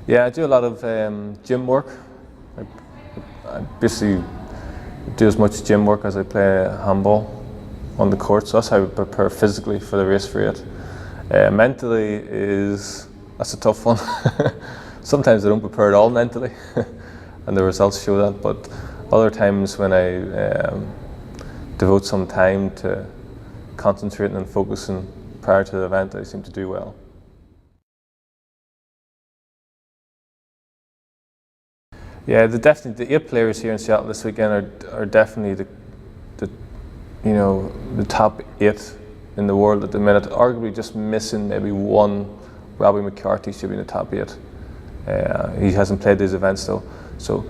Yeah, I do a lot of gym work. I basically do as much gym work as I play handball on the court, so that's how I prepare physically for the race for it. Mentally that's a tough one. Sometimes I don't prepare at all mentally, and the results show that. But other times when I devote some time to concentrating and focusing prior to the event, I seem to do well. Yeah, the 8 players here in Seattle this weekend are definitely the top 8 in the world at the minute. Arguably just missing maybe one. Robbie McCarthy should be in the top 8. He hasn't played these events though, so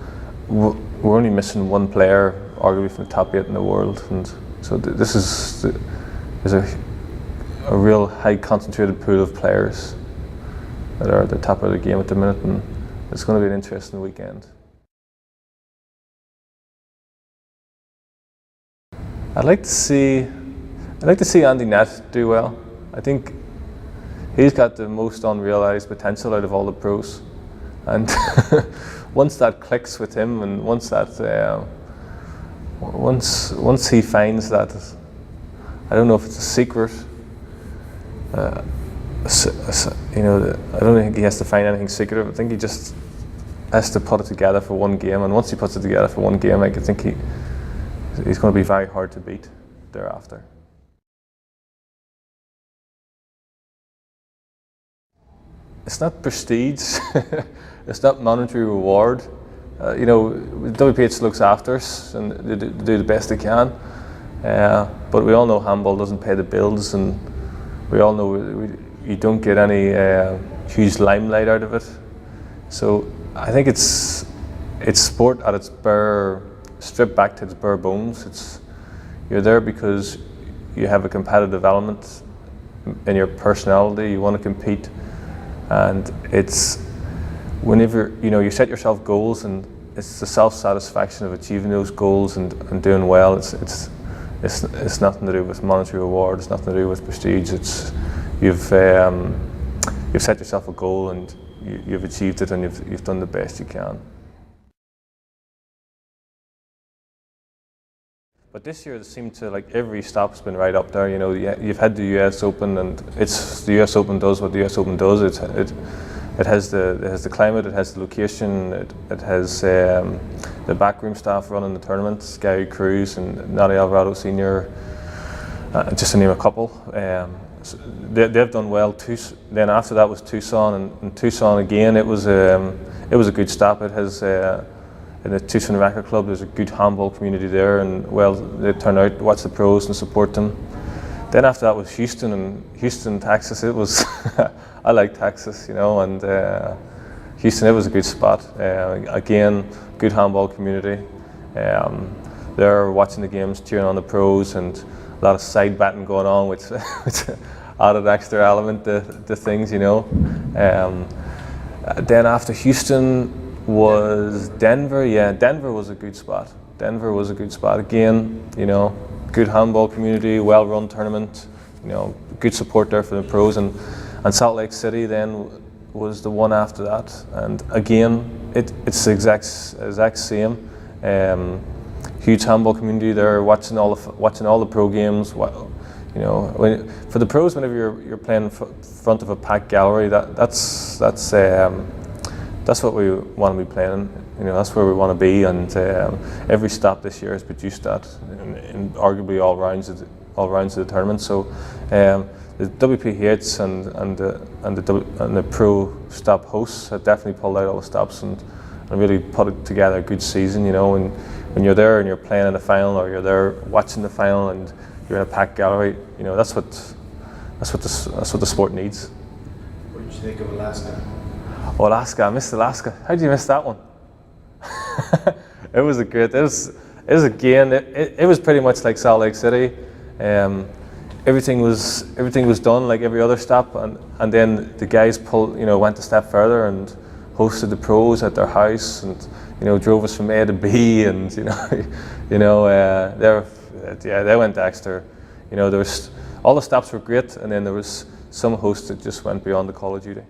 we're only missing one player, arguably from the top 8 in the world, and so this is a real high concentrated pool of players that are at the top of the game at the minute, and it's going to be an interesting weekend. I'd like to see Andy Nett do well. I think he's got the most unrealised potential out of all the pros, and once that clicks with him, and once he finds that, I don't know if it's a secret. I don't think he has to find anything secretive. I think he just has to put it together for one game, and once he puts it together for one game, I think he's going to be very hard to beat thereafter. It's not prestige, it's not monetary reward. WPH looks after us and they do the best they can. But we all know handball doesn't pay the bills, and we all know you don't get any huge limelight out of it. So I think it's sport at its stripped back to its bare bones. You're there because you have a competitive element in your personality. You want to compete, and it's whenever you set yourself goals, and it's the self-satisfaction of achieving those goals and doing well. It's nothing to do with monetary reward. It's nothing to do with prestige. You've set yourself a goal, and you've achieved it, and you've done the best you can. But this year, it seemed to, like, every stop's been right up there. You've had the US Open, and the US Open does what the US Open does. It has the climate, it has the location, it has the backroom staff running the tournament, Gary Cruz and Nadia Alvarado Sr., just to name a couple. So they've done well. Then after that was Tucson, and Tucson again, it was a good stop. It has in the Tucson Racket Club, there's a good handball community there, and they turn out, watch the pros and support them. Then after that was Houston, and Houston, Texas. It was I like Texas, and Houston, it was a good spot. Again, good handball community. They're watching the games, cheering on the pros, and a lot of side betting going on, which added extra element to things, Then after Houston was Denver. Yeah, Denver was a good spot. Denver was a good spot again. Good handball community, well-run tournament. Good support there for the pros, and Salt Lake City then was the one after that. And again, it's the exact same. Huge handball community there, watching all the pro games. For the pros, whenever you're playing in front of a packed gallery, that's what we want to be playing. That's where we want to be, and every stop this year has produced that in arguably all rounds of the tournament. So the WPH and the pro stop hosts have definitely pulled out all the stops and really put together a good season. When you're there and you're playing in a final, or you're there watching the final and you're in a packed gallery, that's what the sport needs. What did you think of Alaska? Oh, Alaska! I missed Alaska. How did you miss that one? It was pretty much like Salt Lake City. Everything was done like every other stop, and then the guys went a step further and hosted the pros at their house, and drove us from A to B, and they went extra. There was all the stops were great, and then there was some hosts that just went beyond the call of duty.